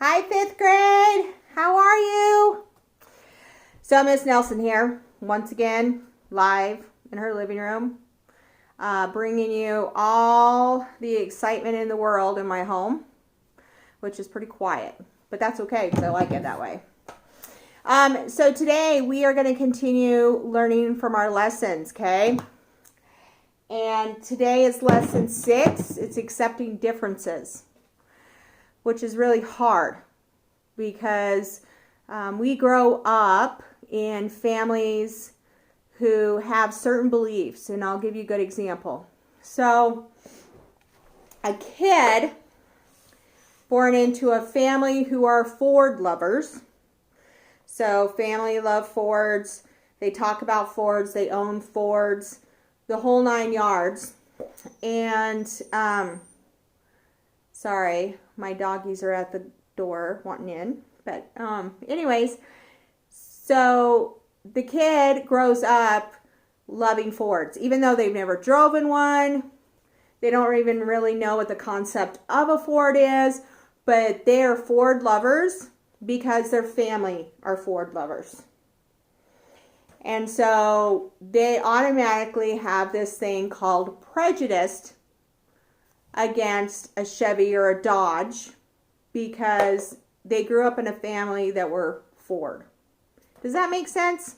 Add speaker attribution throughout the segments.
Speaker 1: Hi, fifth grade. How are you? So Miss Nelson here, once again, live in her living room, bringing you all the excitement in the world in my home, which is pretty quiet, but that's okay because I like it that way. So today we are going to continue learning from our lessons, okay? And today is lesson 6. It's accepting differences, which is really hard because we grow up in families who have certain beliefs, and I'll give you a good example. So a kid born into a family who are Ford lovers, so family love Fords, they talk about Fords, they own Fords, the whole 9 yards. And sorry, my doggies are at the door wanting in. But anyways, so the kid grows up loving Fords, even though they've never driven one. They don't even really know what the concept of a Ford is, but they are Ford lovers because their family are Ford lovers. And so they automatically have this thing called prejudice against a Chevy or a Dodge because they grew up in a family that were Ford. Does that make sense?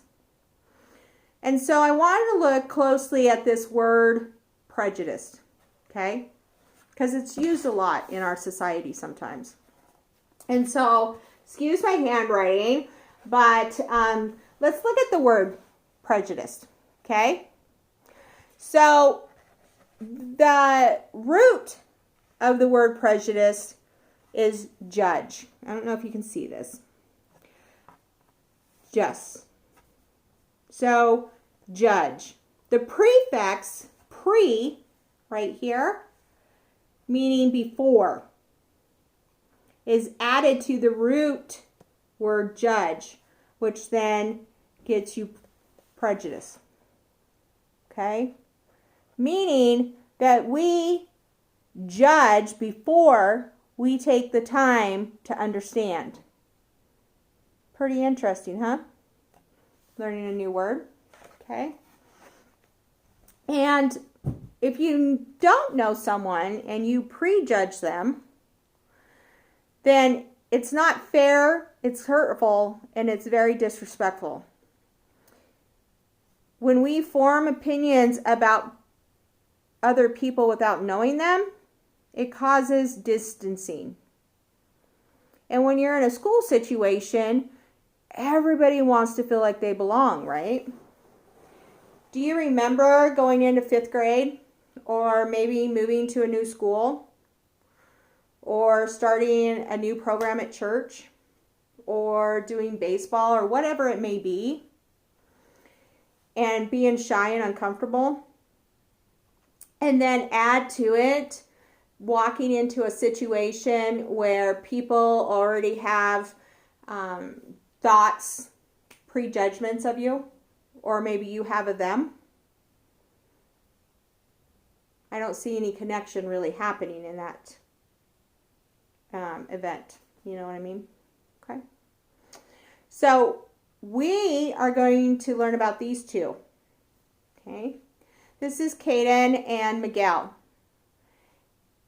Speaker 1: And so I wanted to look closely at this word prejudice, okay? Because it's used a lot in our society sometimes. And so, excuse my handwriting, but let's look at the word prejudice, okay? So the root of the word prejudice is judge. I don't know if you can see this. Just. So judge. The prefix pre right here, meaning before, is added to the root word judge, which then gets you prejudice. Okay? Meaning that we judge before we take the time to understand. Pretty interesting, huh? Learning a new word. Okay? And if you don't know someone and you prejudge them, then it's not fair, it's hurtful, and it's very disrespectful. When we form opinions about other people without knowing them, it causes distancing. And when you're in a school situation, everybody wants to feel like they belong, right? Do you remember going into 5th grade, or maybe moving to a new school, or starting a new program at church, or doing baseball, or whatever it may be, and being shy and uncomfortable? And then add to it walking into a situation where people already have thoughts, prejudgments of you, or maybe you have of them. I don't see any connection really happening in that event. You know what I mean? Okay. So we are going to learn about these two. Okay. This is Caden and Miguel.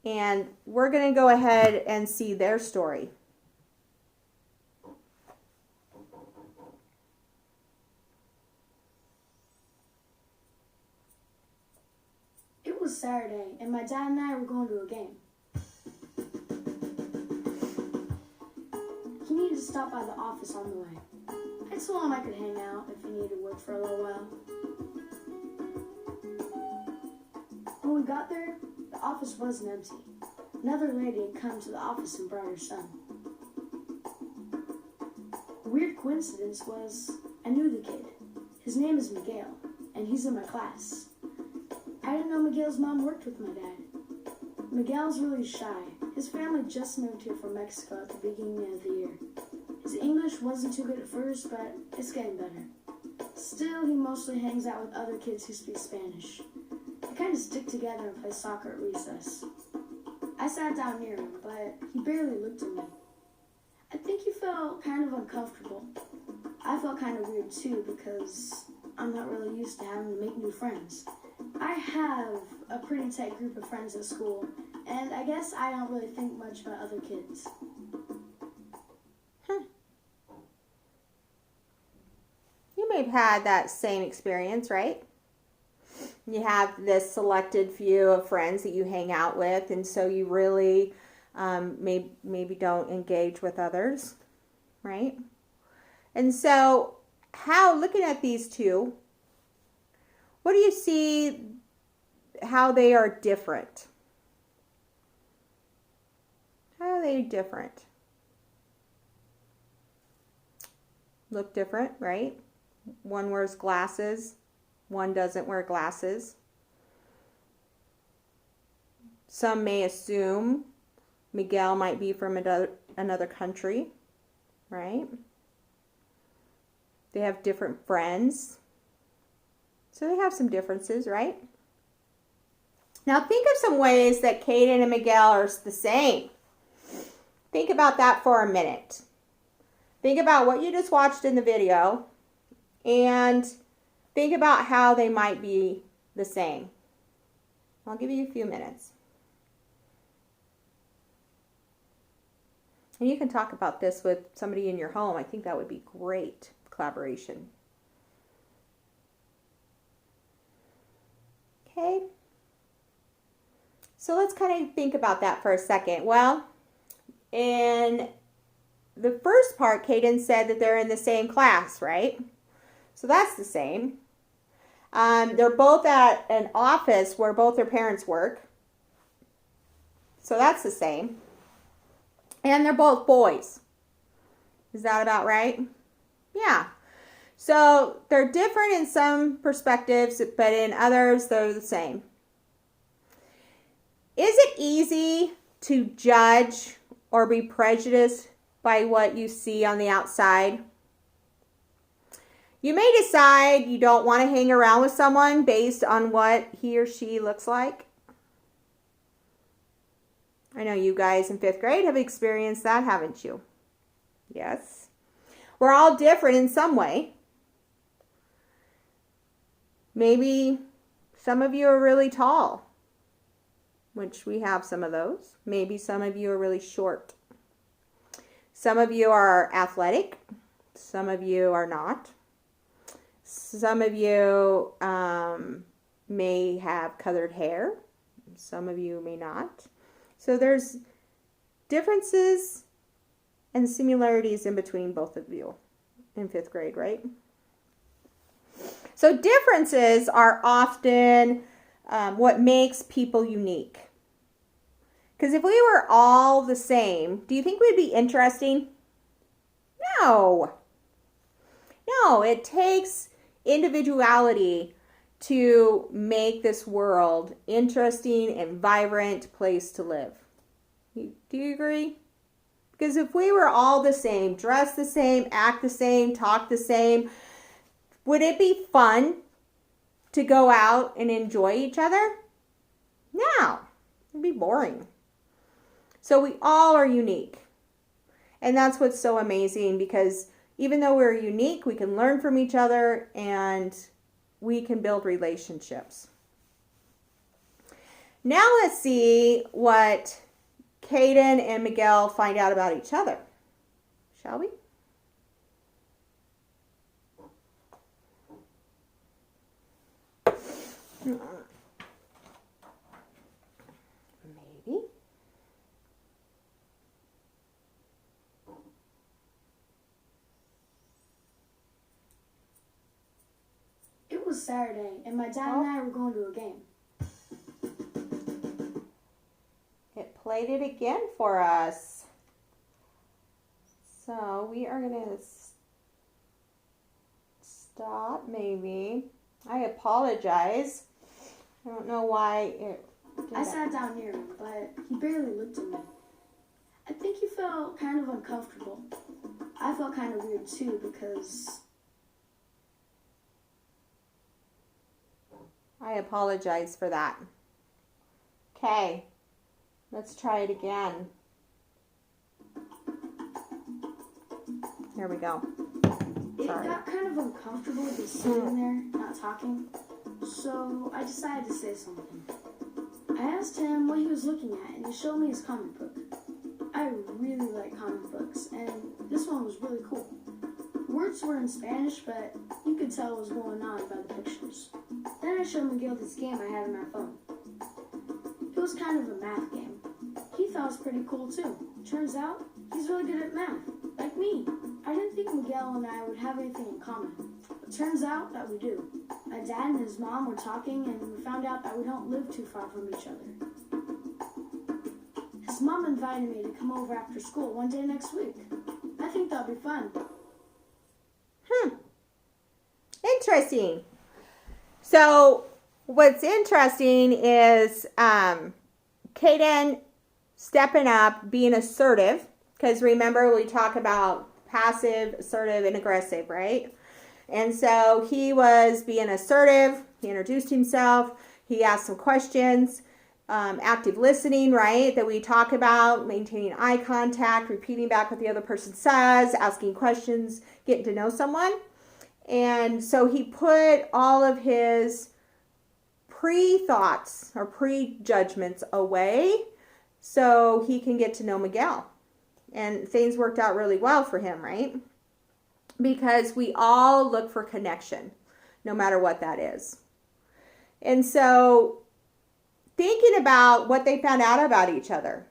Speaker 1: And we're going to go ahead and see their story.
Speaker 2: It was Saturday, and my dad and I were going to a game. He needed to stop by the office on the way. I told him I could hang out if he needed to work for a little while. When we got there, the office wasn't empty. Another lady had come to the office and brought her son. The weird coincidence was I knew the kid. His name is Miguel, and he's in my class. I didn't know Miguel's mom worked with my dad. Miguel's really shy. His family just moved here from Mexico at the beginning of the year. His English wasn't too good at first, but it's getting better. Still, he mostly hangs out with other kids who speak Spanish. They kind of stick together and play soccer at recess. I sat down near him, but he barely looked at me. felt kind of uncomfortable. I felt kind of weird too because I'm not really used to having to make new friends. I have a pretty tight group of friends at school, and I guess I don't really think much about other kids.
Speaker 1: You may have had that same experience, right? You have this selected few of friends that you hang out with, and so you really maybe don't engage with others, right? And so looking at these two, what do you see how they are different? How are they different? Look different, right? One wears glasses, one doesn't wear glasses. Some may assume Miguel might be from another country, right? They have different friends. So they have some differences, right? Now think of some ways that Caden and Miguel are the same. Think about that for a minute. Think about what you just watched in the video and think about how they might be the same. I'll give you a few minutes. And you can talk about this with somebody in your home. I think that would be great collaboration. Okay. So let's kind of think about that for a second. Well, in the first part, Caden said that they're in the same class, right? So that's the same. They're both at an office where both their parents work. So that's the same. And they're both boys. Is that about right? Yeah. So they're different in some perspectives, but in others, they're the same. Is it easy to judge or be prejudiced by what you see on the outside? You may decide you don't want to hang around with someone based on what he or she looks like. I know you guys in 5th grade have experienced that, haven't you? Yes. We're all different in some way. Maybe some of you are really tall, which we have some of those. Maybe some of you are really short. Some of you are athletic. Some of you are not. Some of you may have colored hair. Some of you may not. So there's differences and similarities in between both of you in 5th grade, right? So differences are often what makes people unique. Because if we were all the same, do you think we'd be interesting? No. No, it takes individuality to make this world interesting and vibrant place to live. Do you agree? Because if we were all the same, dress the same, act the same, talk the same, would it be fun to go out and enjoy each other? No, it'd be boring. So we all are unique. And that's what's so amazing, because even though we're unique, we can learn from each other and we can build relationships. Now let's see what Caden and Miguel find out about each other. Shall we? Maybe.
Speaker 2: It was Saturday, and my dad and I were going to a game.
Speaker 1: It played it again for us. So we are going to stop maybe. I apologize. I don't know why it did
Speaker 2: I
Speaker 1: that.
Speaker 2: sat down near him, but he barely looked at me. I think he felt kind of uncomfortable. I felt kind of weird too because
Speaker 1: I apologize for that. Okay, let's try it again. Here we go.
Speaker 2: It
Speaker 1: Sorry.
Speaker 2: got kind of uncomfortable just sitting there, not talking. So I decided to say something. I asked him what he was looking at, and he showed me his comic book. I really like comic books, and this one was really cool. Words were in Spanish, but you could tell what was going on by the pictures. Then I showed Miguel this game I had on my phone. It was kind of a math game. He thought it was pretty cool too. Turns out, he's really good at math, like me. I didn't think Miguel and I would have anything in common, but turns out that we do. My dad and his mom were talking, and we found out that we don't live too far from each other. His mom invited me to come over after school one day next week. I think that'll be fun.
Speaker 1: Interesting. So what's interesting is Caden stepping up, being assertive, because remember we talk about passive, assertive, and aggressive, right? And so he was being assertive. He introduced himself. He asked some questions. Active listening, right, that we talk about, maintaining eye contact, repeating back what the other person says, asking questions, getting to know someone. And so he put all of his pre-thoughts or pre-judgments away so he can get to know Miguel. And things worked out really well for him, right? Because we all look for connection, no matter what that is. And so thinking about what they found out about each other,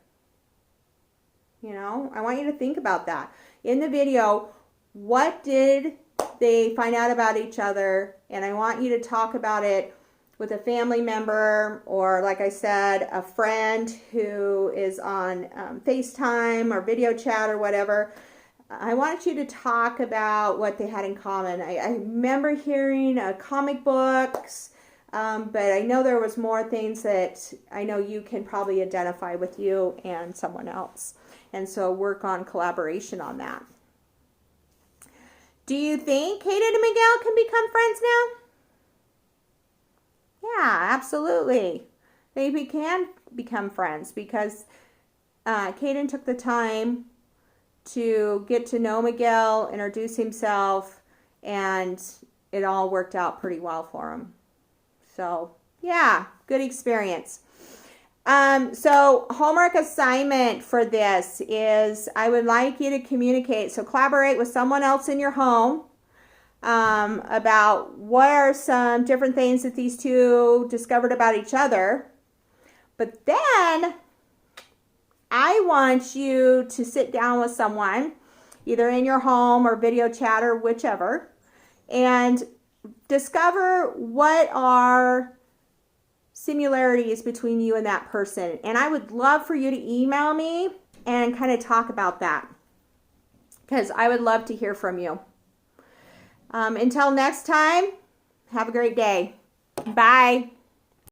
Speaker 1: you know, I want you to think about that. In the video, what did they find out about each other? And I want you to talk about it with a family member or, like I said, a friend who is on FaceTime or video chat or whatever. I want you to talk about what they had in common. I remember hearing comic books, but I know there was more things that I know you can probably identify with you and someone else. And so work on collaboration on that. Do you think Caden and Miguel can become friends now? Yeah, absolutely. They can become friends because Caden took the time to get to know Miguel, introduce himself, and it all worked out pretty well for him. So, yeah, good experience. So homework assignment for this is I would like you to communicate. So collaborate with someone else in your home about what are some different things that these two discovered about each other. But then I want you to sit down with someone, either in your home or video chat or whichever, and discover what are similarities between you and that person. And I would love for you to email me and kind of talk about that because I would love to hear from you. Until next time, have a great day. Bye.